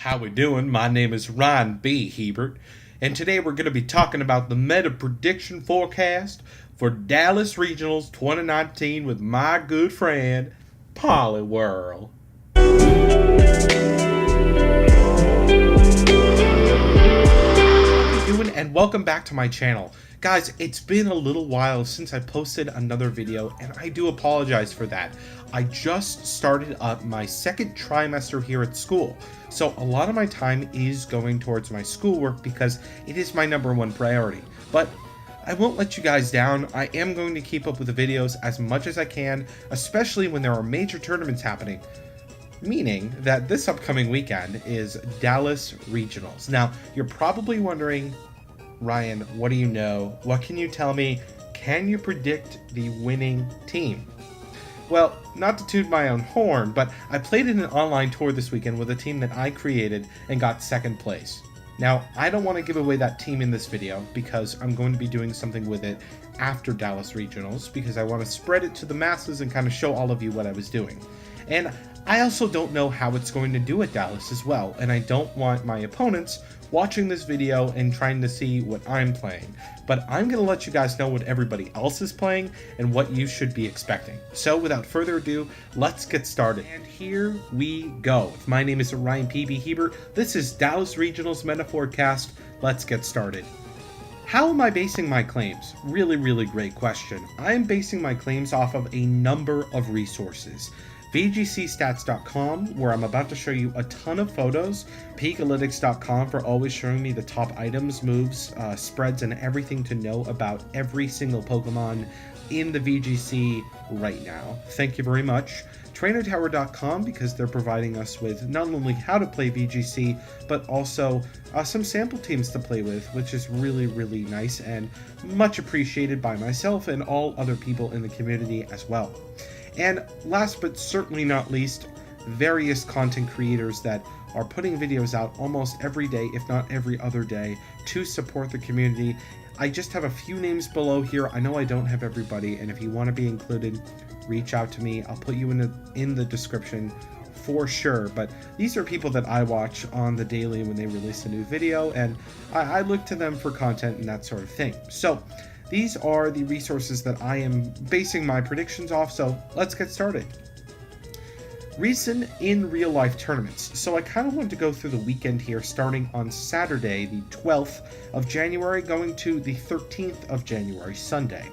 How we doing? My name is Pb Hebert, and today we're going to be talking about the meta prediction forecast for Dallas Regionals 2019 with my good friend, Poliwhirl. How you doing? And welcome back to my channel. Guys, it's been a little while since I posted another video, and I do apologize for that. I just started up my second trimester here at school, so a lot of my time is going towards my schoolwork because it is my #1 priority. But I won't let you guys down. I am going to keep up with the videos as much as I can, especially when there are major tournaments happening. Meaning that this upcoming weekend is Dallas Regionals. Now, you're probably wondering, Ryan, what do you know? What can you tell me? Can you predict the winning team? Well, not to toot my own horn, but I played in an online tour this weekend with a team that I created and got second place. Now, I don't want to give away that team in this video because I'm going to be doing something with it after Dallas Regionals because I want to spread it to the masses and kind of show all of you what I was doing. And I also don't know how it's going to do at Dallas as well, and I don't want my opponents watching this video and trying to see what I'm playing. But I'm going to let you guys know what everybody else is playing and what you should be expecting. So without further ado, let's get started. And here we go. My name is Pb Hebert. This is Dallas Regionals Meta Forecast. Let's get started. How am I basing my claims? Really great question. I am basing my claims off of a number of resources. VGCstats.com, where I'm about to show you a ton of photos, Peakalytics.com for always showing me the top items, moves, spreads, and everything to know about every single Pokemon in the VGC right now. Thank you very much. TrainerTower.com, because they're providing us with not only how to play VGC, but also some sample teams to play with, which is really nice and much appreciated by myself and all other people in the community as well. And last but certainly not least, various content creators that are putting videos out almost every day, if not every other day, to support the community. I just have a few names below here. I know I don't have everybody, and if you want to be included, reach out to me. I'll put you in the description for sure. But these are people that I watch on the daily when they release a new video, and I look to them for content and that sort of thing. So these are the resources that I am basing my predictions off, so let's get started. Recent in real life tournaments. So I kind of wanted to go through the weekend here, starting on Saturday, the 12th of January, going to the 13th of January, Sunday.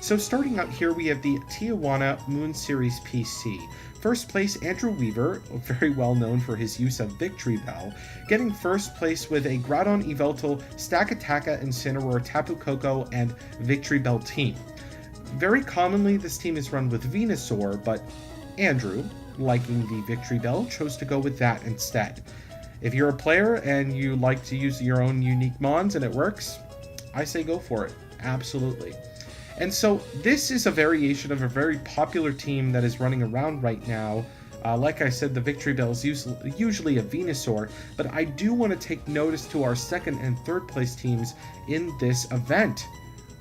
So starting out here, we have the Tijuana Moon Series PC. First place, Andrew Weaver, very well known for his use of Victory Bell, getting first place with a Groudon, Yveltal, Stakataka, Incineroar, Tapu Koko, and Victory Bell team. Very commonly, this team is run with Venusaur, but Andrew, liking the Victory Bell, chose to go with that instead. If you're a player and you like to use your own unique mons and it works, I say go for it. Absolutely. And so this is a variation of a very popular team that is running around right now. Like I said, the Victory Bell is usually a Venusaur, but I do want to take notice to our second and third place teams in this event.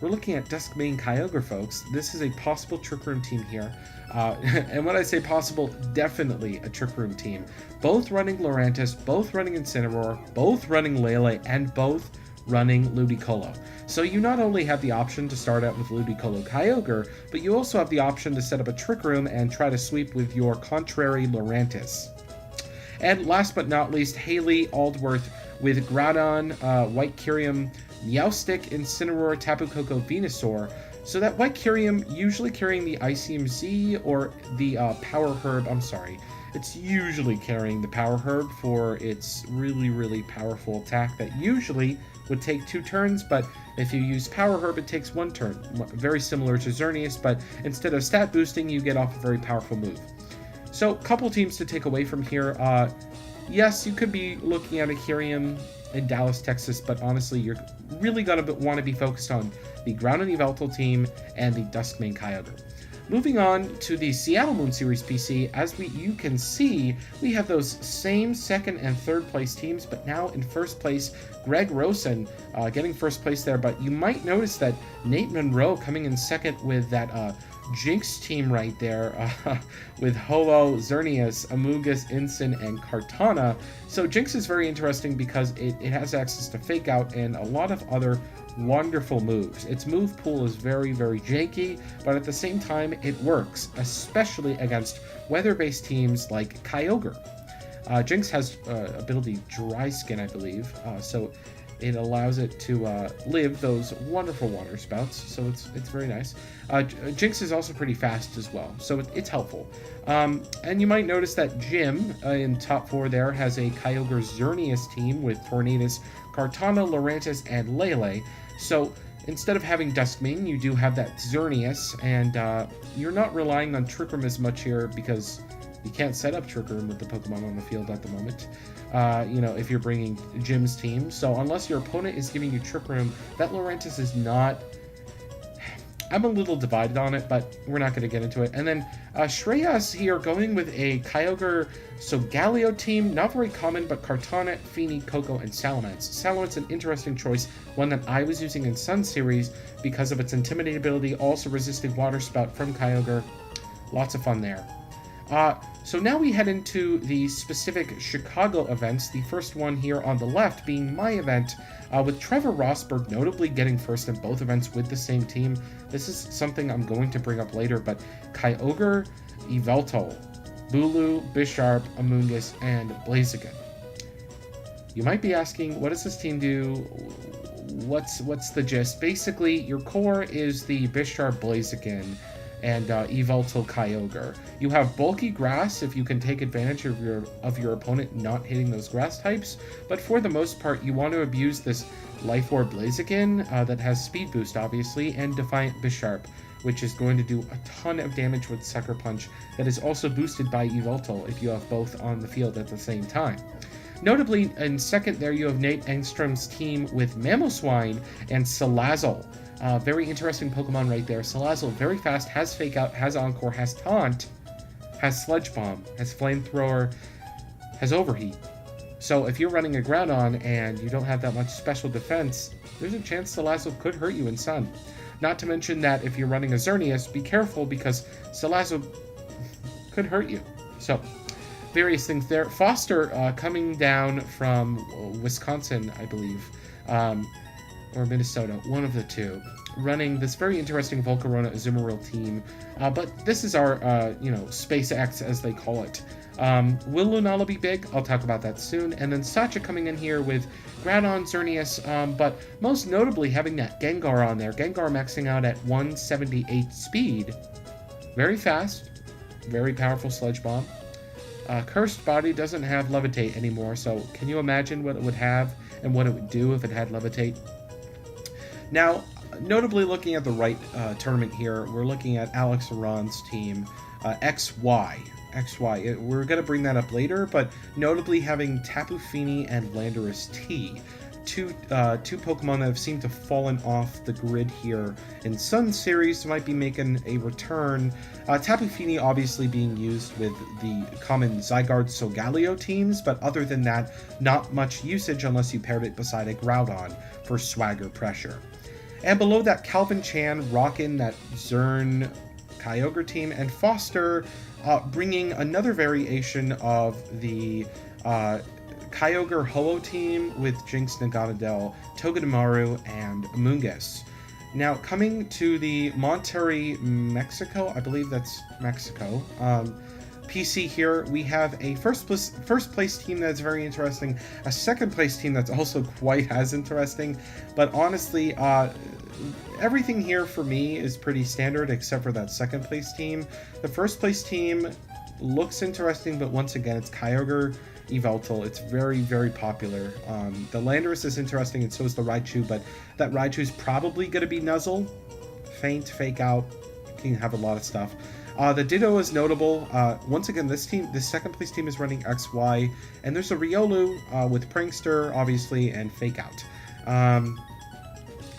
We're looking at Duskmane Kyogre, folks. This is a possible Trick Room team here. And when I say possible, definitely a Trick Room team. Both running Lurantis, both running Incineroar, both running Lele, and both running Ludicolo. So you not only have the option to start out with Ludicolo Kyogre, but you also have the option to set up a Trick Room and try to sweep with your contrary Lurantis. And last but not least, Haley Aldworth with Groudon, White Kyurem, Meowstic, Incineroar, Tapu Koko, Venusaur. So that White Kyurem usually carrying the ICMZ or the Power Herb, it's usually carrying the Power Herb for its really powerful attack that usually would take 2 turns, but if you use Power Herb, it takes 1 turn. Very similar to Xerneas, but instead of stat boosting, you get off a very powerful move. So, couple teams to take away from here. Yes, you could be looking at a Kyurem in Dallas, Texas, but honestly, you're really going to want to be focused on the Groudon Yveltal team and the Duskmane Kyogre. Moving on to the Seattle Moon Series PC, as you can see, we have those same second and third place teams, but now in first place, Greg Rosen getting first place there. But you might notice that Nate Monroe coming in second with that Jinx team right there with Ho-Oh, Xerneas, Amoonguss, Incin, and Kartana. So Jinx is very interesting because it has access to Fake Out and a lot of other wonderful moves. Its move pool is very, very janky, but at the same time, it works, especially against weather-based teams like Kyogre. Jinx has ability Dry Skin, I believe, so it allows it to live those wonderful water spouts, so it's very nice. Jinx is also pretty fast as well, so it's helpful. And you might notice that Jim in top 4 there has a Kyogre Xerneas team with Tornadus, Kartana, Lurantis, and Lele. So instead of having Duskmane, you do have that Xerneas, and you're not relying on Trick Room as much here because you can't set up Trick Room with the Pokemon on the field at the moment. If you're bringing Jim's team. So unless your opponent is giving you Trick Room, that Lurantis is not... I'm a little divided on it, but we're not going to get into it. And then Shreyas here going with a Kyogre Solgaleo team. Not very common, but Kartana, Feeny, Koko, and Salamence. Salamence an interesting choice, one that I was using in Sun Series because of its Intimidate ability, also resisting Water Spout from Kyogre. Lots of fun there. So now we head into the specific Chicago events, the first one here on the left being my event, with Trevor Rosberg notably getting first in both events with the same team. This is something I'm going to bring up later, but Kyogre, Yveltal, Bulu, Bisharp, Amoonguss, and Blaziken. You might be asking, what does this team do? What's the gist? Basically, your core is the Bisharp, Blaziken, and Yveltal Kyogre. You have bulky grass if you can take advantage of your opponent not hitting those grass types, but for the most part you want to abuse this Life Orb Blaziken that has speed boost obviously, and Defiant Bisharp, which is going to do a ton of damage with Sucker Punch that is also boosted by Yveltal if you have both on the field at the same time. Notably, in second there you have Nate Engstrom's team with Mamoswine and Salazzle. Very interesting Pokemon right there. Salazzle, very fast, has Fake Out, has Encore, has Taunt, has Sludge Bomb, has Flamethrower, has Overheat. So if you're running a Groudon and you don't have that much special defense, there's a chance Salazzle could hurt you in Sun. Not to mention that if you're running a Xerneas, be careful because Salazzle could hurt you. So, various things there. Foster coming down from Wisconsin, I believe. Or Minnesota, one of the two, running this very interesting Volcarona Azumarill team. But this is our, SpaceX, as they call it. Will Lunala be big? I'll talk about that soon. And then Sacha coming in here with Groudon, Xerneas, but most notably having that Gengar on there. Gengar maxing out at 178 speed. Very fast, very powerful Sludge Bomb. Cursed Body doesn't have Levitate anymore, so can you imagine what it would have and what it would do if it had Levitate? Now, notably looking at the right tournament here, we're looking at Alex Aron's team, XY. We're going to bring that up later, but notably having Tapu Fini and Landorus T. Two Pokemon that have seemed to have fallen off the grid here in Sun Series might be making a return. Tapu Fini obviously being used with the common Zygarde Solgaleo teams, but other than that, not much usage unless you paired it beside a Groudon for swagger pressure. And below that, Calvin Chan rocking that Zern Kyogre team, and Foster bringing another variation of the Kyogre Ho-Oh team with Jinx, Naganadel, Togedemaru, and Amoonguss. Now, coming to the Monterrey, Mexico, I believe that's Mexico, PC here, we have a first place team that's very interesting, a second place team that's also quite as interesting, but honestly, everything here for me is pretty standard except for that second place team. The first place team looks interesting, but once again, it's Kyogre, Yveltal. It's very, very popular. The Landorus is interesting, and so is the Raichu, but that Raichu is probably going to be Nuzzle. Faint, Fake Out, can have a lot of stuff. The Ditto is notable. Once again, this second place team is running XY, and there's a Riolu with Prankster, obviously, and Fake Out.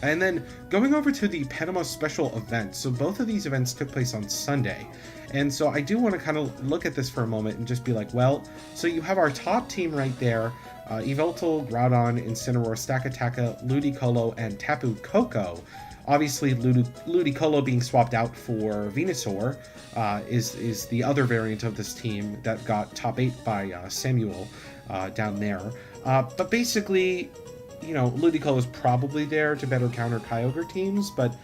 And then going over to the Panama Special event. So both of these events took place on Sunday. And so I do want to kind of look at this for a moment and just be like, well, so you have our top team right there. Yveltal, Groudon, Incineroar, Stakataka, Ludicolo, and Tapu Koko. Obviously, Ludicolo being swapped out for Venusaur is the other variant of this team that got top 8 by Samuel down there. But basically, Ludicolo is probably there to better counter Kyogre teams, but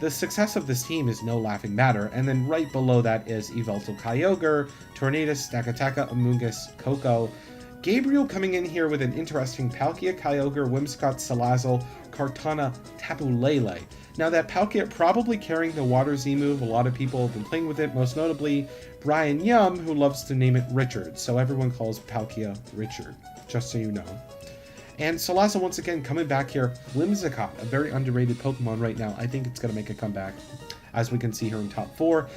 the success of this team is no laughing matter. And then right below that is Yveltal Kyogre, Tornadus, Stakataka, Amoonguss, Koko. Gabriel coming in here with an interesting Palkia, Kyogre, Whimsicott, Salazzle, Kartana, Tapu Lele. Now that Palkia probably carrying the Water Z move, a lot of people have been playing with it, most notably Brian Yum, who loves to name it Richard, so everyone calls Palkia Richard, just so you know. And Salazzle once again coming back here, Whimsicott, a very underrated Pokemon right now. I think it's going to make a comeback, as we can see here in top 4.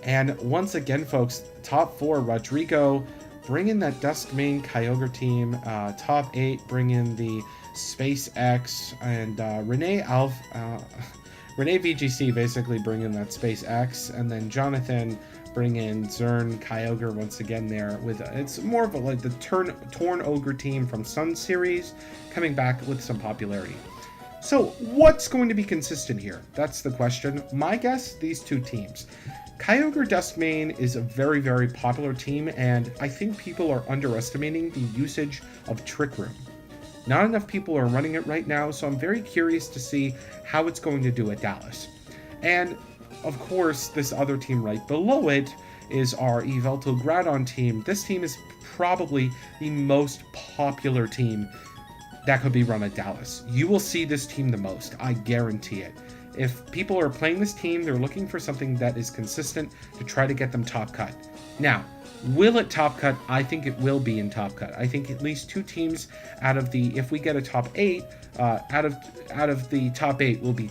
And once again, folks, top 4, Rodrigo, bring in that Duskmane Kyogre team. Top 8, bring in the SpaceX, and Renee VGC basically bring in that SpaceX, and then Jonathan bring in Zern Kyogre once again there with it's more of like the Torn Ogre team from Sun series coming back with some popularity. So what's going to be consistent here? That's the question. My guess, these two teams. Kyogre Duskmane is a very, very popular team, and I think people are underestimating the usage of Trick Room. Not enough people are running it right now, so I'm very curious to see how it's going to do at Dallas. And of course, this other team right below it is our Yveltal Groudon team. This team is probably the most popular team that could be run at Dallas. You will see this team the most, I guarantee it. If people are playing this team, they're looking for something that is consistent to try to get them top cut. Now, will it top cut? I think it will be in top cut. I think at least 2 teams out of the, if we get a top 8, out of the top 8 will be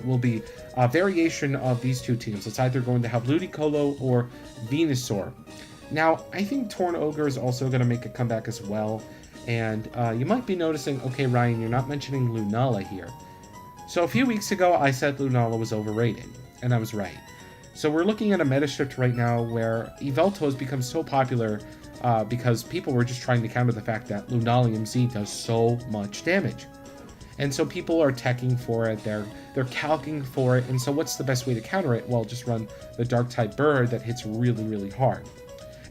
will be a variation of these 2 teams. It's either going to have Ludicolo or Venusaur. Now, I think Torn Ogre is also going to make a comeback as well. And you might be noticing, okay, Ryan, you're not mentioning Lunala here. So a few weeks ago, I said Lunala was overrated, and I was right. So we're looking at a meta shift right now where Yveltal has become so popular because people were just trying to counter the fact that Lunalium Z does so much damage. And so people are teching for it, they're calcing for it, and so what's the best way to counter it? Well, just run the Dark-type bird that hits really, really hard.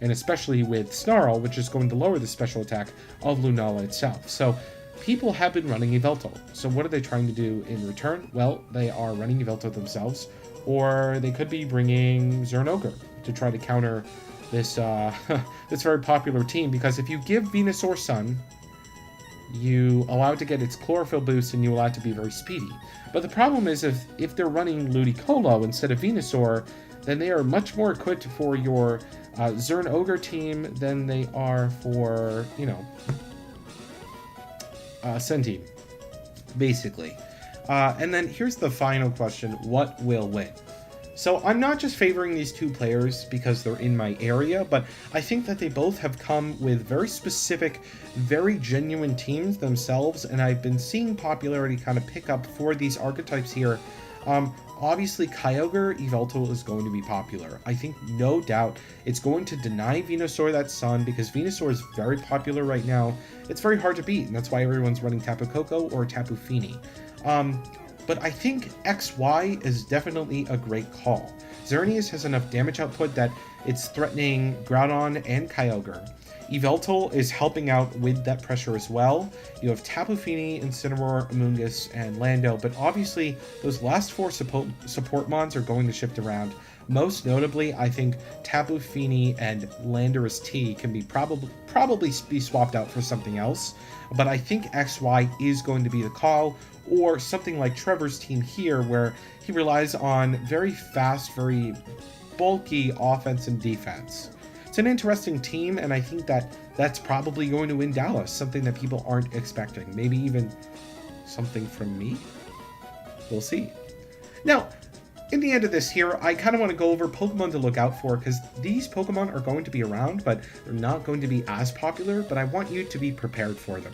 And especially with Snarl, which is going to lower the special attack of Lunala itself. So people have been running Yveltal. So what are they trying to do in return? Well, they are running Yveltal themselves, or they could be bringing Zern Ogre to try to counter this this very popular team, because if you give Venusaur Sun, you allow it to get its chlorophyll boost and you allow it to be very speedy. But the problem is if they're running Ludicolo instead of Venusaur, then they are much more equipped for your Zern Ogre team than they are for, Centene, basically. And then here's the final question: what will win? So I'm not just favoring these 2 players because they're in my area, but I think that they both have come with very specific, very genuine teams themselves, and I've been seeing popularity kind of pick up for these archetypes here. Obviously, Kyogre Yveltal is going to be popular. I think, no doubt, it's going to deny Venusaur that sun, because Venusaur is very popular right now. It's very hard to beat, and that's why everyone's running Tapu Koko or Tapu Fini. But I think XY is definitely a great call. Xerneas has enough damage output that it's threatening Groudon and Kyogre. Yveltal is helping out with that pressure as well. You have Tapu Fini, Incineroar, Amoonguss, and Lando, but obviously those last 4 support mons are going to shift around. Most notably, I think Tapu Fini and Landorus T can be probably be swapped out for something else, but I think XY is going to be the call, or something like Trevor's team here, where he relies on very fast, very bulky offense and defense. It's an interesting team, and I think that's probably going to win Dallas, something that people aren't expecting. Maybe even something from me? We'll see. Now, in the end of this here, I kind of want to go over Pokemon to look out for, because these Pokemon are going to be around, but they're not going to be as popular, but I want you to be prepared for them.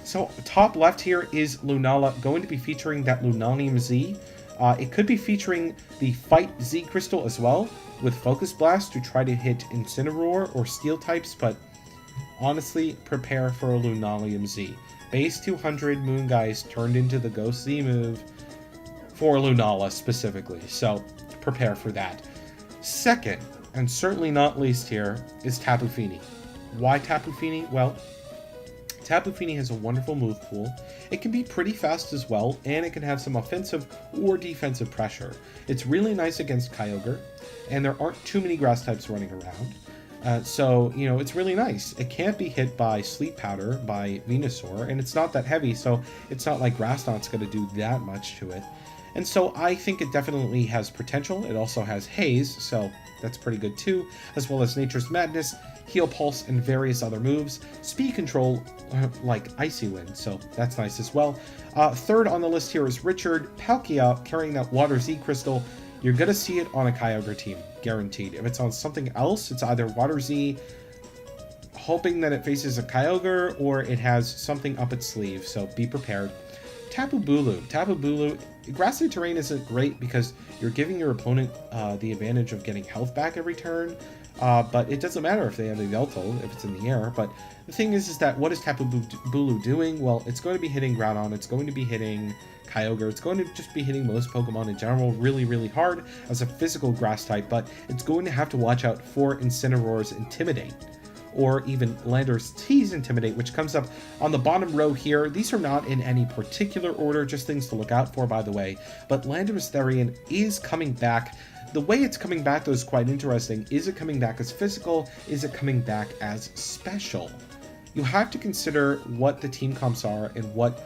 So, top left here is Lunala, going to be featuring that Lunalium Z. It could be featuring the Fight Z Crystal as well, with Focus Blast to try to hit Incineroar or Steel types, but honestly, prepare for a Lunalium Z. Base 200 Moongeist turned into the Ghost Z move. for Lunala specifically, so prepare for that. Second, and certainly not least here, is Tapu Fini. Why Tapu Fini? Well, Tapu Fini has a wonderful move pool. It can be pretty fast as well, and it can have some offensive or defensive pressure. It's really nice against Kyogre, and there aren't too many grass types running around. So, you know, it's really nice. It can't be hit by Sleep Powder, by Venusaur, and it's not that heavy, so it's not like Grass Knot's going to do that much to it. And so I think it definitely has potential. It also has Haze, so that's pretty good too, as well as Nature's Madness, Heal Pulse, and various other moves. Speed Control, like Icy Wind, so that's nice as well. Third on the list here is Richard Palkia carrying that Water Z Crystal. You're going to see it on a Kyogre team, guaranteed. If it's on something else, it's either Water Z, hoping that it faces a Kyogre, or it has something up its sleeve, so be prepared. Tapu Bulu. Tapu Bulu, grassy terrain isn't great because you're giving your opponent the advantage of getting health back every turn, but it doesn't matter if they have a Yveltal, if it's in the air. But the thing is that what is Tapu Bulu doing? Well, it's going to be hitting Groudon, it's going to be hitting Kyogre, it's going to just be hitting most Pokemon in general really, really hard as a physical grass type, but it's going to have to watch out for Incineroar's Intimidate, or even Landorus T's Intimidate, which comes up on the bottom row here. These are not in any particular order, just things to look out for, by the way. But Landorus Therian is coming back. The way it's coming back, though, is quite interesting. Is it coming back as physical? Is it coming back as special? You have to consider what the team comps are and what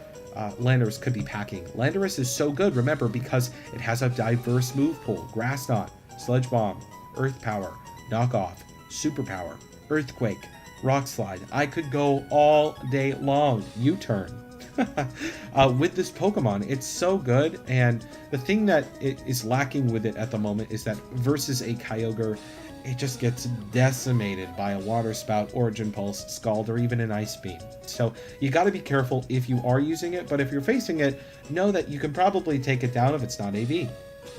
Landorus could be packing. Landorus is so good, remember, because it has a diverse move pool. Grass Knot, Sludge Bomb, Earth Power, Knock Off, Super Power, Earthquake, Rock Slide. I could go all day long. U-turn. With this Pokemon, it's so good, and the thing that it is lacking with it at the moment is that versus a Kyogre, it just gets decimated by a Water Spout, Origin Pulse, Scald, or even an Ice Beam. So you got to be careful if you are using it, but if you're facing it, know that you can probably take it down if it's not AV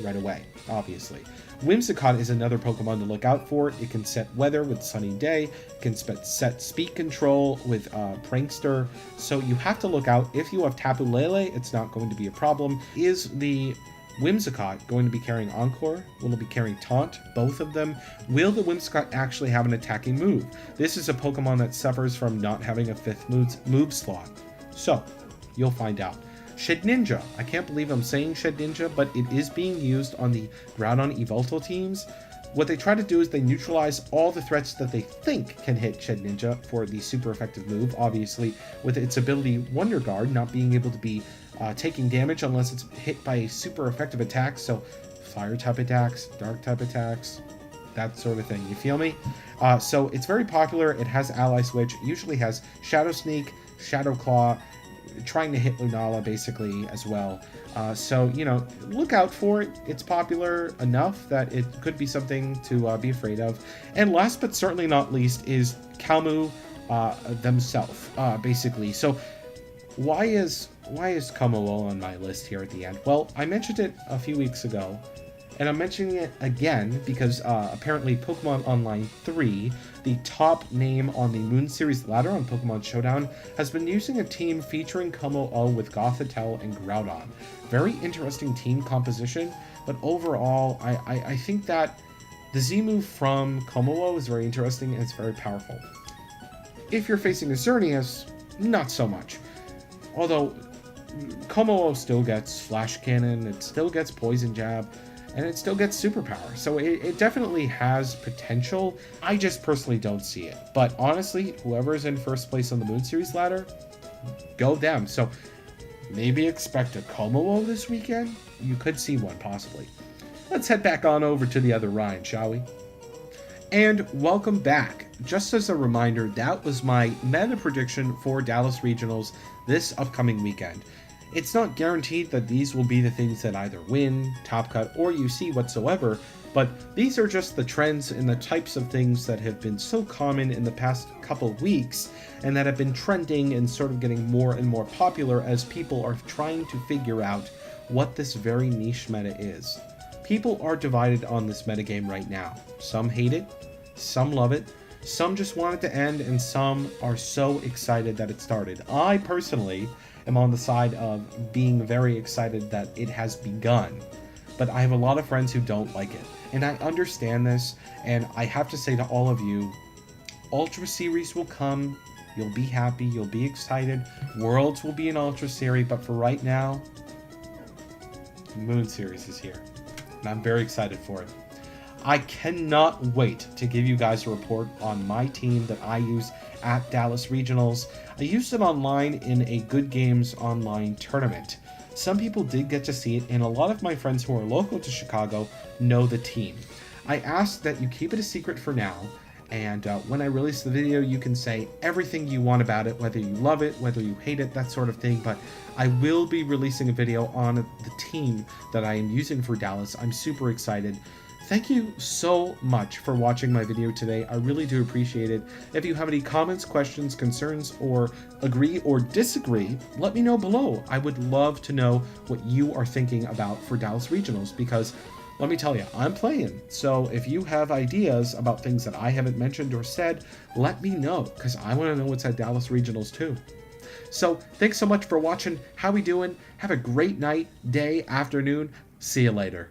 right away, obviously. Whimsicott is another Pokemon to look out for. It can set weather with Sunny Day, it can set speed control with Prankster, so you have to look out. If you have Tapu Lele, it's not going to be a problem. Is the Whimsicott going to be carrying Encore? Will it be carrying Taunt? Both of them? Will the Whimsicott actually have an attacking move? This is a Pokemon that suffers from not having a fifth move slot, so you'll find out. Shedinja. I can't believe I'm saying Shedinja, but it is being used on the Groudon Yveltal teams. What they try to do is they neutralize all the threats that they think can hit Shedinja for the super effective move, obviously, with its ability Wonder Guard not being able to be taking damage unless it's hit by a super effective attack, so fire type attacks, dark type attacks, that sort of thing, you feel me? So it's very popular. It has Ally Switch, it usually has Shadow Sneak, Shadow Claw, trying to hit Lunala basically as well. So, you know, look out for it. It's popular enough that it could be something to be afraid of. And last but certainly not least is Kommo themselves, basically. So why is Kommo-O on my list here at the end? Well, I mentioned it a few weeks ago, and I'm mentioning it again because apparently Pokemon Online 3, the top name on the Moon Series ladder on Pokemon Showdown, has been using a team featuring Kommo-O with Gothitelle and Groudon. Very interesting team composition, but overall, I think that the Z-move from Kommo-O is very interesting and it's very powerful. If you're facing a Xerneas, not so much. Although, Kommo-O still gets Flash Cannon, it still gets Poison Jab, and it still gets superpower, so it definitely has potential. I just personally don't see it. But honestly, whoever's in first place on the Moon Series ladder, go them. So maybe expect a Kommo-O this weekend? You could see one, possibly. Let's head back on over to the other Rhine, shall we? And welcome back. Just as a reminder, that was my meta prediction for Dallas Regionals this upcoming weekend. It's not guaranteed that these will be the things that either win, Top Cut, or UC whatsoever, but these are just the trends and the types of things that have been so common in the past couple of weeks and that have been trending and sort of getting more and more popular as people are trying to figure out what this very niche meta is. People are divided on this metagame right now. Some hate it, some love it. Some just want it to end, and some are so excited that it started. I personally am on the side of being very excited that it has begun, but I have a lot of friends who don't like it, and I understand this, and I have to say to all of you, Ultra Series will come, you'll be happy, you'll be excited, Worlds will be an Ultra Series, but for right now, Moon Series is here, and I'm very excited for it. I cannot wait to give you guys a report on my team that I use at Dallas Regionals. I used it online in a Good Games online tournament. Some people did get to see it, and a lot of my friends who are local to Chicago know the team. I ask that you keep it a secret for now, and when I release the video, you can say everything you want about it, whether you love it, whether you hate it, that sort of thing, but I will be releasing a video on the team that I am using for Dallas. I'm super excited. Thank you so much for watching my video today. I really do appreciate it. If you have any comments, questions, concerns, or agree or disagree, let me know below. I would love to know what you are thinking about for Dallas Regionals, because let me tell you, I'm playing. So if you have ideas about things that I haven't mentioned or said, let me know, because I want to know what's at Dallas Regionals too. So thanks so much for watching. How we doing? Have a great night, day, afternoon. See you later.